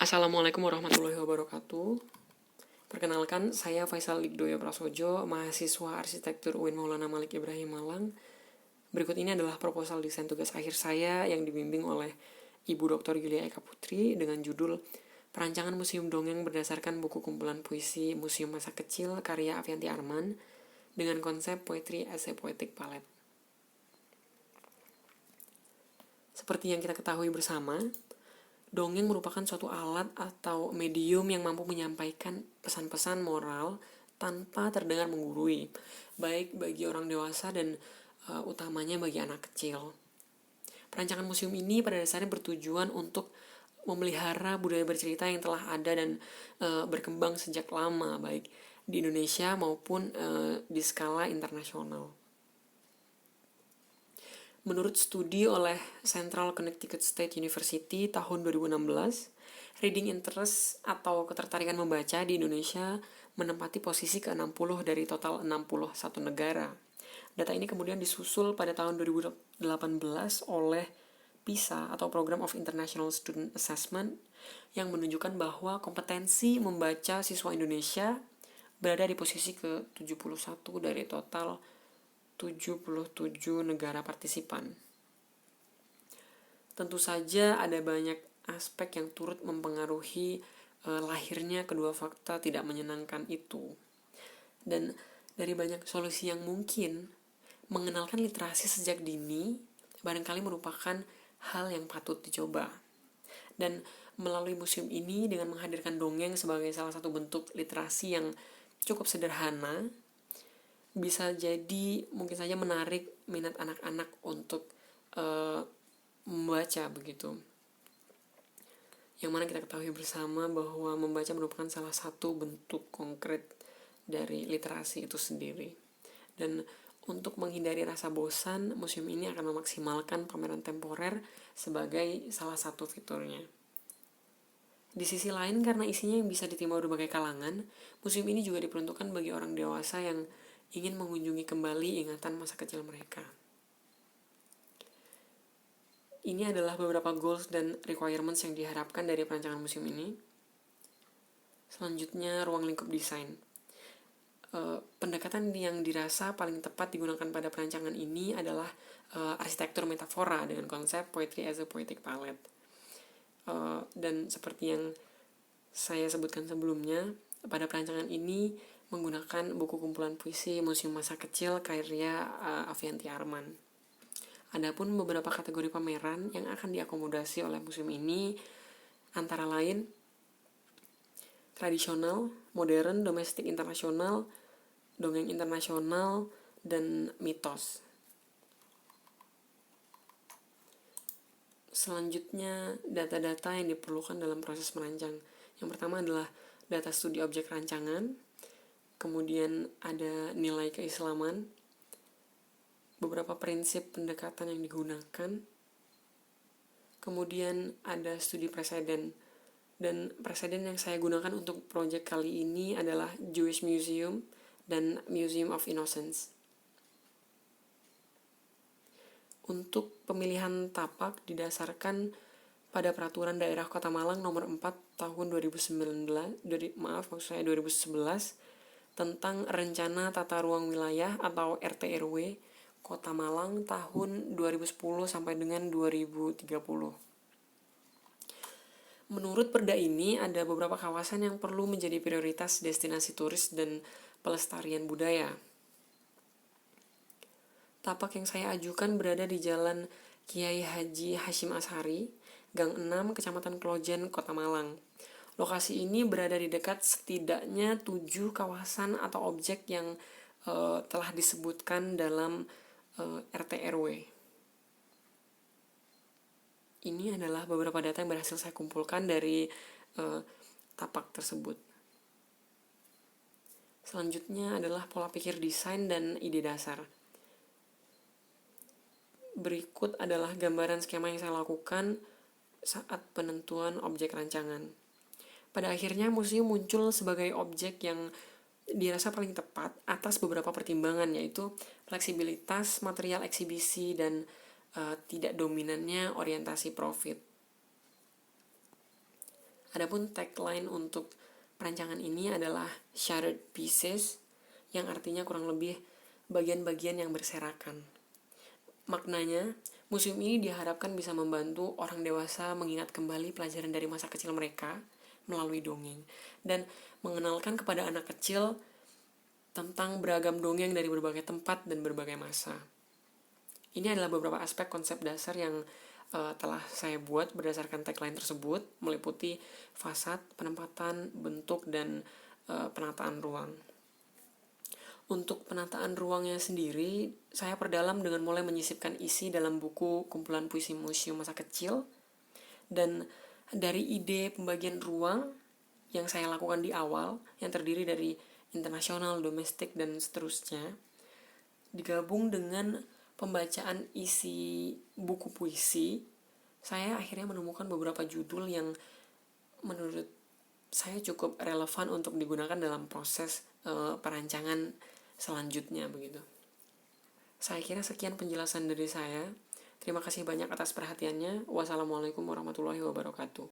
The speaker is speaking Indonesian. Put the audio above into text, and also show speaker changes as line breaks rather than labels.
Assalamualaikum warahmatullahi wabarakatuh. Perkenalkan, saya Faisal Ligdoyo Prasojo, mahasiswa arsitektur UIN Maulana Malik Ibrahim Malang. Berikut ini adalah proposal desain tugas akhir saya yang dibimbing oleh Ibu Dr. Yulia Eka Putri dengan judul Perancangan Museum Dongeng berdasarkan buku kumpulan puisi Museum Masa Kecil karya Avianti Arman dengan konsep Poetry as a Poetic Palette. Seperti yang kita ketahui bersama, dongeng merupakan suatu alat atau medium yang mampu menyampaikan pesan-pesan moral tanpa terdengar menggurui, baik bagi orang dewasa dan utamanya bagi anak kecil. Perancangan museum ini pada dasarnya bertujuan untuk memelihara budaya bercerita yang telah ada dan berkembang sejak lama, baik di Indonesia maupun di skala internasional. Menurut studi oleh Central Connecticut State University tahun 2016, reading interest atau ketertarikan membaca di Indonesia menempati posisi ke-60 dari total 61 negara. Data ini kemudian disusul pada tahun 2018 oleh PISA atau Program of International Student Assessment yang menunjukkan bahwa kompetensi membaca siswa Indonesia berada di posisi ke-71 dari total 77 negara partisipan. Tentu saja ada banyak aspek yang turut mempengaruhi lahirnya kedua fakta tidak menyenangkan itu. Dan dari banyak solusi yang mungkin, mengenalkan literasi sejak dini barangkali merupakan hal yang patut dicoba. Dan melalui museum ini dengan menghadirkan dongeng sebagai salah satu bentuk literasi yang cukup sederhana, bisa jadi mungkin saja menarik minat anak-anak untuk membaca begitu. Yang mana kita ketahui bersama bahwa membaca merupakan salah satu bentuk konkret dari literasi itu sendiri. Dan untuk menghindari rasa bosan, museum ini akan memaksimalkan pameran temporer sebagai salah satu fiturnya. Di sisi lain, karena isinya yang bisa diterima berbagai kalangan, museum ini juga diperuntukkan bagi orang dewasa yang ingin mengunjungi kembali ingatan masa kecil mereka. Ini adalah beberapa goals dan requirements yang diharapkan dari perancangan museum ini. Selanjutnya, ruang lingkup desain. Pendekatan yang dirasa paling tepat digunakan pada perancangan ini adalah arsitektur metafora dengan konsep Poetry as a Poetic Palette. Dan seperti yang saya sebutkan sebelumnya, pada perancangan ini menggunakan buku kumpulan puisi Museum Masa Kecil karya Avianti Arman. Adapun beberapa kategori pameran yang akan diakomodasi oleh museum ini antara lain tradisional, modern, domestik, internasional, dongeng internasional, dan mitos. Selanjutnya, data-data yang diperlukan dalam proses merancang. Yang pertama adalah data studi objek rancangan, kemudian ada nilai keislaman, beberapa prinsip pendekatan yang digunakan, kemudian ada studi preseden. Dan preseden yang saya gunakan untuk proyek kali ini adalah Jewish Museum dan Museum of Innocence. Untuk pemilihan tapak didasarkan pada Peraturan Daerah Kota Malang nomor 4 tahun 2011 tentang Rencana Tata Ruang Wilayah atau RTRW Kota Malang tahun 2010 sampai dengan 2030. Menurut perda ini ada beberapa kawasan yang perlu menjadi prioritas destinasi turis dan pelestarian budaya. Tapak yang saya ajukan berada di Jalan Kiai Haji Hashim Ashari, Gang 6, Kecamatan Klojen, Kota Malang. Lokasi ini berada di dekat setidaknya 7 kawasan atau objek yang telah disebutkan dalam RTRW. Ini adalah beberapa data yang berhasil saya kumpulkan dari tapak tersebut. Selanjutnya adalah pola pikir desain dan ide dasar. Berikut adalah gambaran skema yang saya lakukan saat penentuan objek rancangan. Pada akhirnya museum muncul sebagai objek yang dirasa paling tepat atas beberapa pertimbangan, yaitu fleksibilitas material eksibisi dan tidak dominannya orientasi profit. Adapun tagline untuk perancangan ini adalah shattered pieces, yang artinya kurang lebih bagian-bagian yang berserakan. Maknanya, museum ini diharapkan bisa membantu orang dewasa mengingat kembali pelajaran dari masa kecil mereka melalui dongeng, dan mengenalkan kepada anak kecil tentang beragam dongeng dari berbagai tempat dan berbagai masa. Ini adalah beberapa aspek konsep dasar yang telah saya buat berdasarkan tagline tersebut, meliputi fasad, penempatan, bentuk, dan penataan ruang. Untuk penataan ruangnya sendiri, saya perdalam dengan mulai menyisipkan isi dalam buku kumpulan puisi museum masa kecil, dan dari ide pembagian ruang yang saya lakukan di awal, yang terdiri dari internasional, domestik, dan seterusnya, digabung dengan pembacaan isi buku puisi, saya akhirnya menemukan beberapa judul yang menurut saya cukup relevan untuk digunakan dalam proses perancangan selanjutnya begitu. Saya kira sekian penjelasan dari saya. Terima kasih banyak atas perhatiannya. Wassalamualaikum warahmatullahi wabarakatuh.